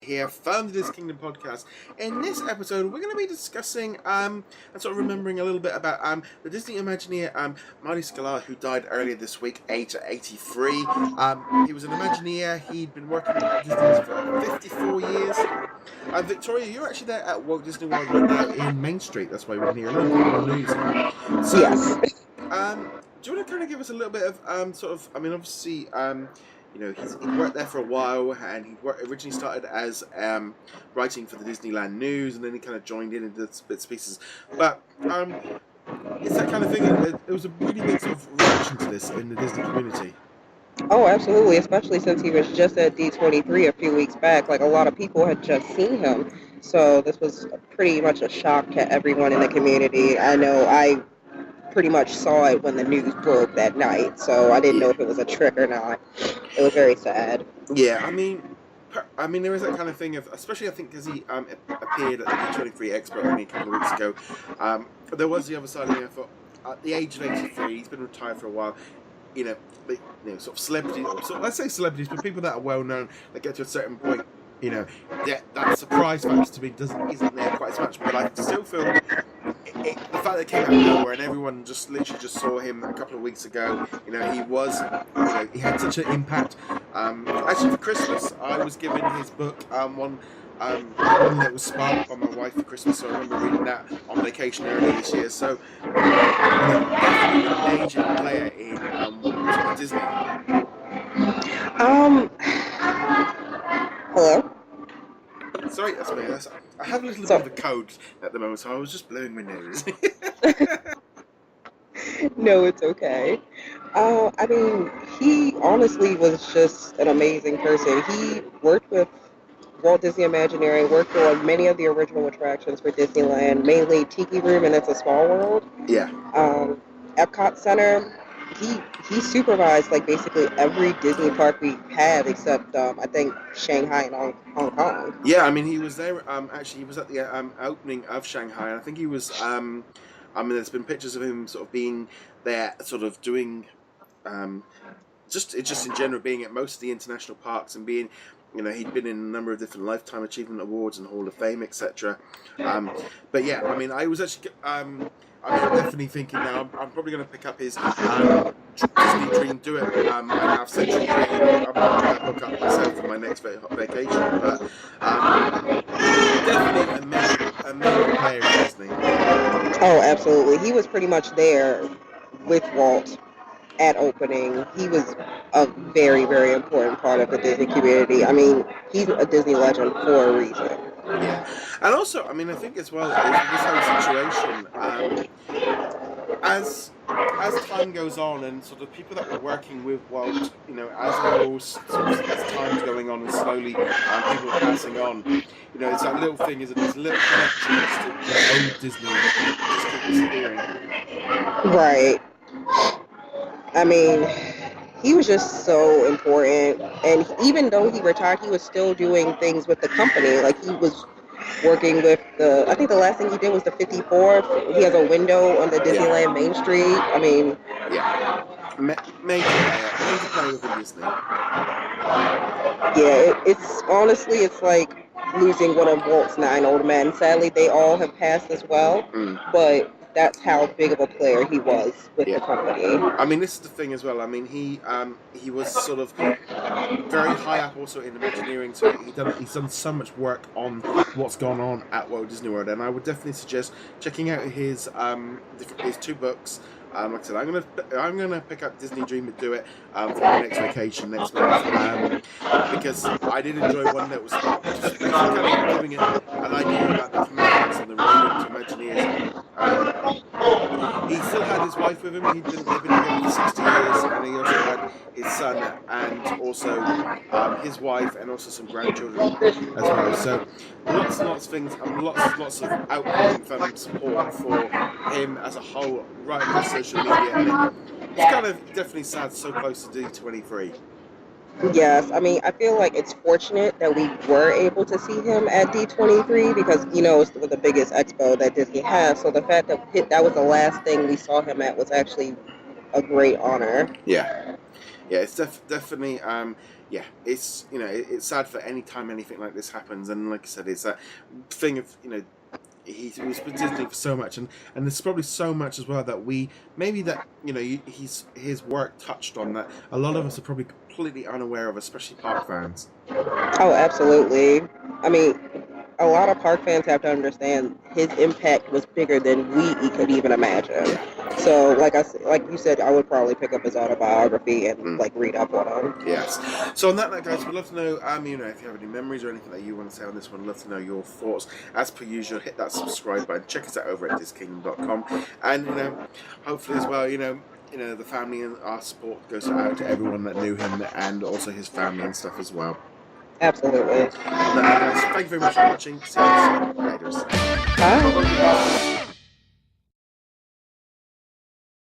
Here, Founded This Kingdom podcast. In this episode, we're going to be discussing and sort of remembering a little bit about the Disney Imagineer Marty Sklar, who died earlier this week, aged 83. He was an Imagineer. He'd been working at Disney for 54 years. Victoria, you're actually there at Walt Disney World right now in Main Street. That's why we can hear a little bit more news. So, Yes. do you want to kind of give us a little bit of obviously, he worked there for a while, and originally started as writing for the Disneyland News, and then he kind of joined in into bits and pieces. But it's that kind of thing. It was a really big sort of reaction to this in the Disney community. Oh, absolutely. Especially since he was just at D23 a few weeks back. Like, a lot of people had just seen him. So this was pretty much a shock to everyone in the community. I know I pretty much saw it when the news broke that night. So I didn't know if it was a trick or not. It was very sad. Yeah, I mean, there is that kind of thing of, especially I think because he appeared at the D23 Expo only a couple of weeks ago. There was the other side of me. I thought, at the age of 83, he's been retired for a while. Sort of celebrities, let's say celebrities, but people that are well known, that get to a certain point, that surprise factor to me isn't there quite as much. But I still feel the fact that it came out of nowhere and everyone just literally just saw him a couple of weeks ago. He had such an impact. Actually, for Christmas, I was given his book, one that was sparked by my wife for Christmas, so I remember reading that on vacation earlier this year. So, definitely a major player in Disney. Hello? Sorry, that's me. I have a little bit of a cold at the moment, so I was just blowing my nose. No, it's okay. He honestly was just an amazing person. He worked with Walt Disney Imagineering, worked on many of the original attractions for Disneyland, mainly Tiki Room and It's a Small World. Yeah. Epcot Center. He supervised like basically every Disney park we have except I think Shanghai and Hong Kong. Yeah, he was there. Actually, he was at the opening of Shanghai, and I think he was. There's been pictures of him sort of being there, sort of doing, just in general, being at most of the international parks and being. He'd been in a number of different Lifetime Achievement Awards and Hall of Fame, etc. But yeah, I was actually. I'm definitely thinking now. I'm probably going to pick up his Disney Dream Do It. I've said I'm going to book up myself for my next vacation. But definitely a major player in Disney. Oh, absolutely. He was pretty much there with Walt at opening. He was a very, very important part of the Disney community. He's a Disney legend for a reason. Yeah, and also, I think as well, this whole situation, as time goes on, and sort of people that were working with Walt, as time's going on and slowly people are passing on, it's that little thing, isn't it? There's little connections to the old Disney just keep disappearing. Right. He was just so important, and even though he retired, he was still doing things with the company. Like, he was working with I think the last thing he did was the 54th. He has a window on the Disneyland Main Street. Major player within Disney. Yeah, it's like losing one of Walt's 9 old men. Sadly, they all have passed as well, but that's how big of a player he was with the company. This is the thing as well. He was sort of very high up also in Imagineering, so he's done so much work on what's gone on at Walt Disney World, and I would definitely suggest checking out his 2 books. Like I said, I'm gonna pick up Disney Dream and Do It for my next vacation next month, because I did enjoy one that was just kind of giving it an idea about the commandments and the role to Imagineers. He still had his wife with him. They've been together for 60 years, and he also had his son and also his wife and also some grandchildren as well. So lots and lots of things, and lots of outpouring from support for him as a whole, right across social media. And it's kind of definitely sad, so close to D23. Yes, I feel like it's fortunate that we were able to see him at D23 because, it's the biggest expo that Disney has. So the fact that was the last thing we saw him at was actually a great honor. Yeah, it's definitely, yeah, it's it's sad for any time anything like this happens, and like I said, it's that thing of he was with Disney for so much, and there's probably so much as well that we maybe that his work touched on that a lot of us are probably completely unaware of, especially park fans. Oh, absolutely. I mean, a lot of park fans have to understand his impact was bigger than we could even imagine. Yeah. So, like you said, I would probably pick up his autobiography and like read up on him. Yes. So on that note, guys, we'd love to know, if you have any memories or anything that you want to say on this one, we'd love to know your thoughts. As per usual, hit that subscribe button. Check us out over at DisKingdom.com, and hopefully as well, the family and our support goes out to everyone that knew him and also his family and stuff as well. Absolutely. Guys, thank you very much for watching. See you next time. Later. Bye.